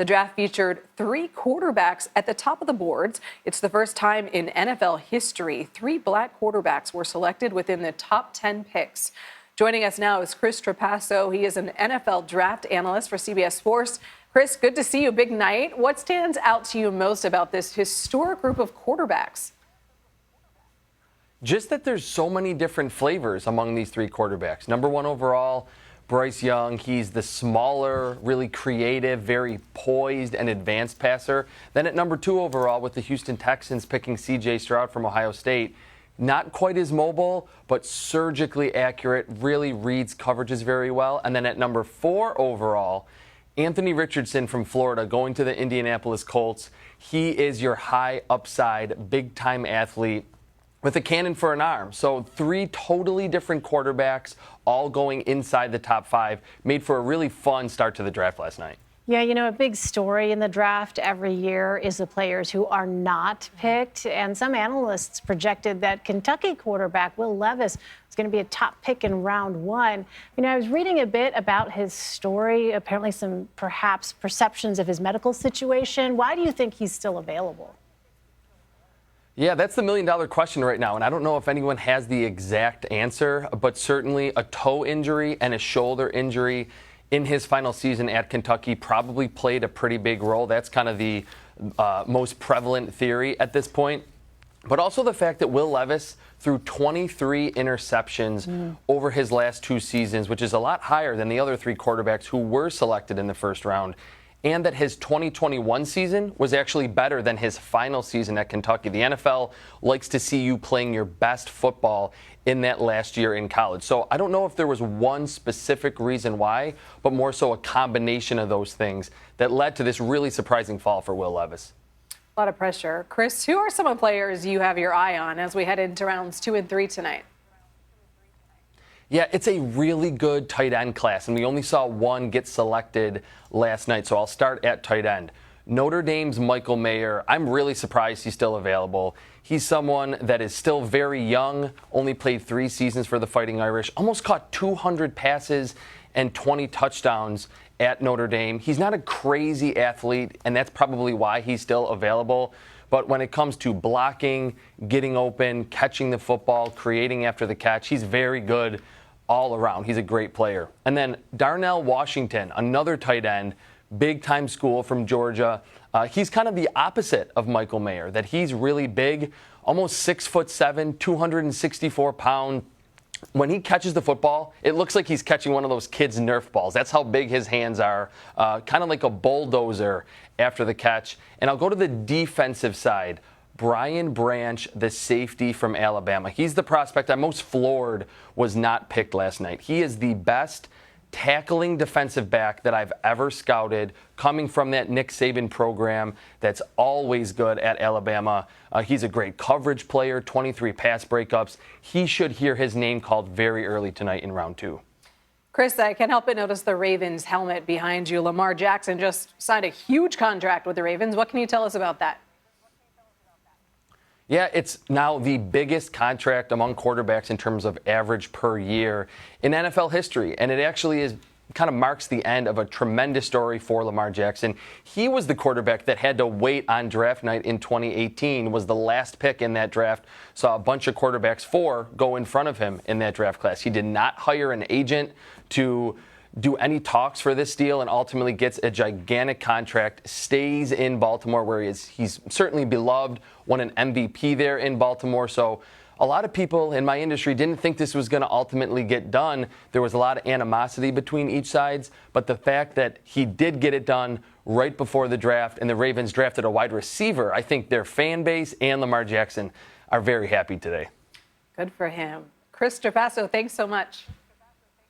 The draft featured 3 quarterbacks at the top of the boards. It's the first time in NFL history 3 black quarterbacks were selected within the top 10 picks. Joining us now is Chris Trapasso. He is an NFL draft analyst for CBS Sports. Chris, good to see you. Big night. What stands out to you most about this historic group of quarterbacks? Just that there's so many different flavors among these 3 quarterbacks. Number 1 overall, Bryce Young. He's the smaller, really creative, very poised and advanced passer. Then at number 2 overall with the Houston Texans picking C.J. Stroud from Ohio State. Not quite as mobile, but surgically accurate, really reads coverages very well. And then at number 4 overall, Anthony Richardson from Florida going to the Indianapolis Colts. He is your high upside, big-time athlete with a cannon for an arm. So 3 totally different quarterbacks all going inside the top 5 made for a really fun start to the draft last night. Yeah, you know, a big story in the draft every year is the players who are not picked. And some analysts projected that Kentucky quarterback Will Levis was going to be a top pick in round 1. You know, I was reading a bit about his story, apparently some perhaps perceptions of his medical situation. Why do you think he's still available? Yeah, that's the million-dollar question right now, and I don't know if anyone has the exact answer, but certainly a toe injury and a shoulder injury in his final season at Kentucky probably played a pretty big role. That's kind of the most prevalent theory at this point. But also the fact that Will Levis threw 23 interceptions over his last 2 seasons, which is a lot higher than the other 3 quarterbacks who were selected in the first round. And that his 2021 season was actually better than his final season at Kentucky. The NFL likes to see you playing your best football in that last year in college. So I don't know if there was one specific reason why, but more so a combination of those things that led to this really surprising fall for Will Levis. A lot of pressure. Chris, who are some of the players you have your eye on as we head into rounds 2 and 3 tonight? Yeah, it's a really good tight end class, and we only saw 1 get selected last night, so I'll start at tight end. Notre Dame's Michael Mayer, I'm really surprised he's still available. He's someone that is still very young, only played 3 seasons for the Fighting Irish, almost caught 200 passes and 20 touchdowns at Notre Dame. He's not a crazy athlete, and that's probably why he's still available. But when it comes to blocking, getting open, catching the football, creating after the catch, he's very good all around. He's a great player. And then Darnell Washington, another tight end, big-time school from Georgia. He's kind of the opposite of Michael Mayer, that he's really big, almost 6'7", 264 pounds. When he catches the football, it looks like he's catching one of those kids' Nerf balls. That's how big his hands are, kind of like a bulldozer after the catch. And I'll go to the defensive side. Brian Branch, the safety from Alabama. He's the prospect I'm most floored was not picked last night. He is the best tackling defensive back that I've ever scouted, coming from that Nick Saban program that's always good at Alabama. He's a great coverage player, 23 pass breakups. He should hear his name called very early tonight in round 2. Chris, I can't help but notice the Ravens helmet behind you. Lamar Jackson just signed a huge contract with the Ravens. What can you tell us about that? Yeah, it's now the biggest contract among quarterbacks in terms of average per year in NFL history. And it actually kind of marks the end of a tremendous story for Lamar Jackson. He was the quarterback that had to wait on draft night in 2018, was the last pick in that draft. Saw a bunch of quarterbacks, 4, go in front of him in that draft class. He did not hire an agent to do any talks for this deal and ultimately gets a gigantic contract, stays in Baltimore where he's certainly beloved, won an MVP there in Baltimore. So a lot of people in my industry didn't think this was going to ultimately get done. There was a lot of animosity between each sides, but the fact that he did get it done right before the draft and the Ravens drafted a wide receiver, I think their fan base and Lamar Jackson are very happy today. Good for him. Chris Trapasso, thanks so much.